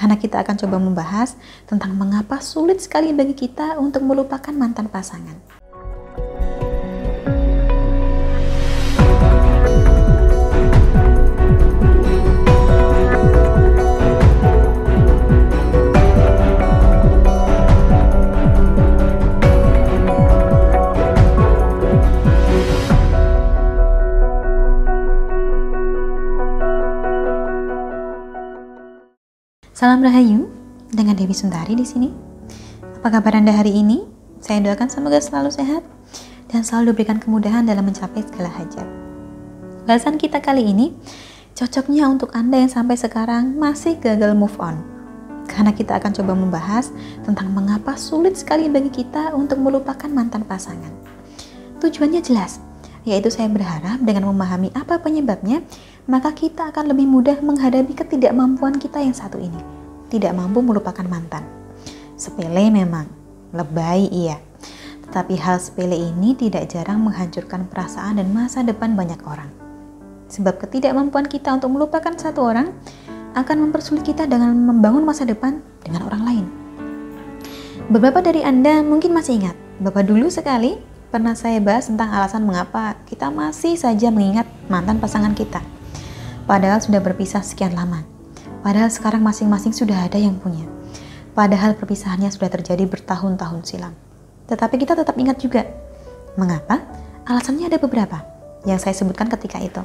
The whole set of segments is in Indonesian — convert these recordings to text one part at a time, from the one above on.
karena kita akan coba membahas tentang mengapa sulit sekali bagi kita untuk melupakan mantan pasangan. Salam Rahayu, dengan Dewi Suntari di sini. Apa kabar Anda hari ini? Saya doakan semoga selalu sehat dan selalu diberikan kemudahan dalam mencapai segala hajat. Bahasan kita kali ini cocoknya untuk Anda yang sampai sekarang masih gagal move on. Karena kita akan coba membahas tentang mengapa sulit sekali bagi kita untuk melupakan mantan pasangan. Tujuannya jelas, yaitu saya berharap dengan memahami apa penyebabnya, maka kita akan lebih mudah menghadapi ketidakmampuan kita yang satu ini. Tidak mampu melupakan mantan. Sepele memang, lebay iya. Tetapi hal sepele ini tidak jarang menghancurkan perasaan dan masa depan banyak orang. Sebab ketidakmampuan kita untuk melupakan satu orang akan mempersulit kita dengan membangun masa depan dengan orang lain. Beberapa dari Anda mungkin masih ingat bahwa dulu sekali pernah saya bahas tentang alasan mengapa kita masih saja mengingat mantan pasangan kita. Padahal sudah berpisah sekian lama. Padahal sekarang masing-masing sudah ada yang punya. Padahal perpisahannya sudah terjadi bertahun-tahun silam. Tetapi kita tetap ingat juga. Mengapa? Alasannya ada beberapa yang saya sebutkan ketika itu.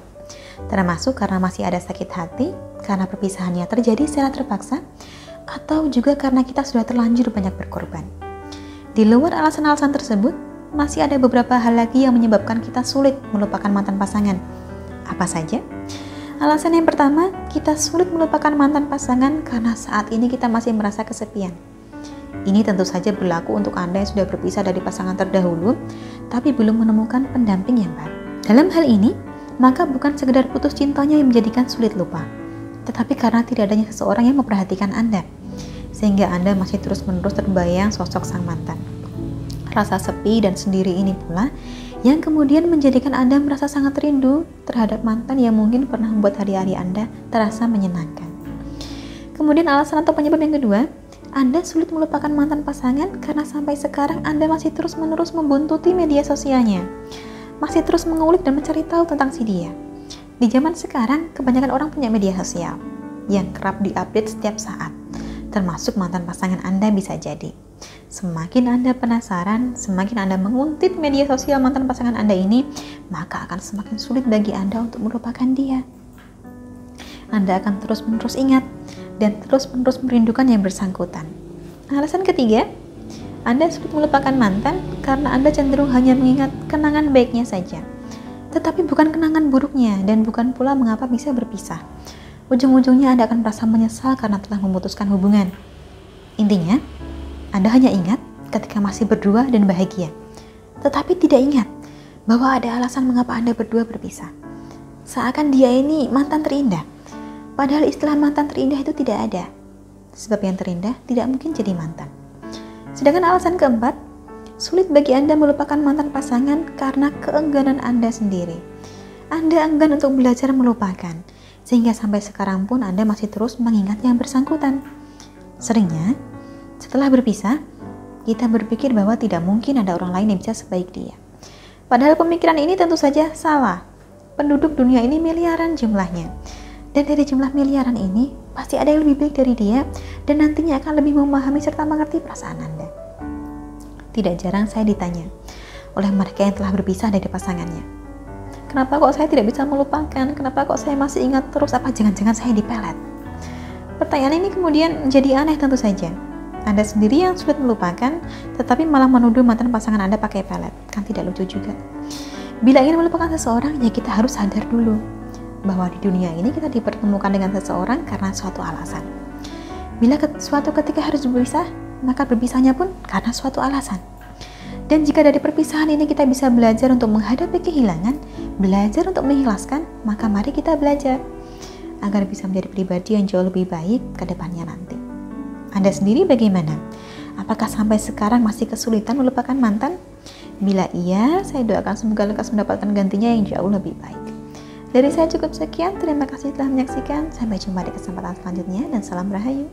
Termasuk karena masih ada sakit hati, karena perpisahannya terjadi secara terpaksa, atau juga karena kita sudah terlanjur banyak berkorban. Di luar alasan-alasan tersebut, masih ada beberapa hal lagi yang menyebabkan kita sulit melupakan mantan pasangan. Apa saja? Alasan yang pertama, kita sulit melupakan mantan pasangan karena saat ini kita masih merasa kesepian. Ini tentu saja berlaku untuk Anda yang sudah berpisah dari pasangan terdahulu, tapi belum menemukan pendamping yang baru. Dalam hal ini, maka bukan sekedar putus cintanya yang menjadikan sulit lupa, tetapi karena tidak adanya seseorang yang memperhatikan Anda, sehingga Anda masih terus-menerus terbayang sosok sang mantan. Rasa sepi dan sendiri ini pula yang kemudian menjadikan Anda merasa sangat rindu terhadap mantan yang mungkin pernah membuat hari-hari Anda terasa menyenangkan. Kemudian alasan atau penyebab yang kedua, Anda sulit melupakan mantan pasangan karena sampai sekarang Anda masih terus-menerus membuntuti media sosialnya, masih terus mengulik dan mencari tahu tentang si dia. Di zaman sekarang, kebanyakan orang punya media sosial yang kerap diupdate setiap saat, termasuk mantan pasangan Anda bisa jadi. Semakin Anda penasaran, semakin Anda menguntit media sosial mantan pasangan Anda ini, maka akan semakin sulit bagi Anda untuk melupakan dia. Anda akan terus-menerus ingat dan terus-menerus merindukan yang bersangkutan. Alasan ketiga, Anda sulit melupakan mantan karena Anda cenderung hanya mengingat kenangan baiknya saja, tetapi bukan kenangan buruknya dan bukan pula mengapa bisa berpisah. Ujung-ujungnya Anda akan merasa menyesal karena telah memutuskan hubungan. Intinya, Anda hanya ingat ketika masih berdua dan bahagia, tetapi tidak ingat bahwa ada alasan mengapa Anda berdua berpisah. Seakan dia ini mantan terindah, padahal istilah mantan terindah itu tidak ada, sebab yang terindah tidak mungkin jadi mantan. Sedangkan alasan keempat, sulit bagi Anda melupakan mantan pasangan karena keengganan Anda sendiri. Anda enggan untuk belajar melupakan, sehingga sampai sekarang pun Anda masih terus mengingat yang bersangkutan. Seringnya, setelah berpisah, kita berpikir bahwa tidak mungkin ada orang lain yang bisa sebaik dia. Padahal pemikiran ini tentu saja salah. Penduduk dunia ini miliaran jumlahnya. Dan dari jumlah miliaran ini, pasti ada yang lebih baik dari dia dan nantinya akan lebih memahami serta mengerti perasaan Anda. Tidak jarang saya ditanya oleh mereka yang telah berpisah dari pasangannya. Kenapa kok saya tidak bisa melupakan? Kenapa kok saya masih ingat terus? Apa jangan-jangan saya dipelet? Pertanyaan ini kemudian jadi aneh tentu saja. Anda sendiri yang sulit melupakan, tetapi malah menuduh mantan pasangan Anda pakai pelet. Kan tidak lucu juga. Bila ingin melupakan seseorang, ya kita harus sadar dulu bahwa di dunia ini kita dipertemukan dengan seseorang karena suatu alasan. Bila suatu ketika harus berpisah, maka berpisahnya pun karena suatu alasan. Dan jika dari perpisahan ini kita bisa belajar untuk menghadapi kehilangan, belajar untuk mengikhlaskan, maka mari kita belajar agar bisa menjadi pribadi yang jauh lebih baik ke depannya nanti. Anda sendiri bagaimana? Apakah sampai sekarang masih kesulitan melupakan mantan? Bila iya, saya doakan semoga lekas mendapatkan gantinya yang jauh lebih baik. Dari saya cukup sekian, terima kasih telah menyaksikan. Sampai jumpa di kesempatan selanjutnya dan salam Rahayu.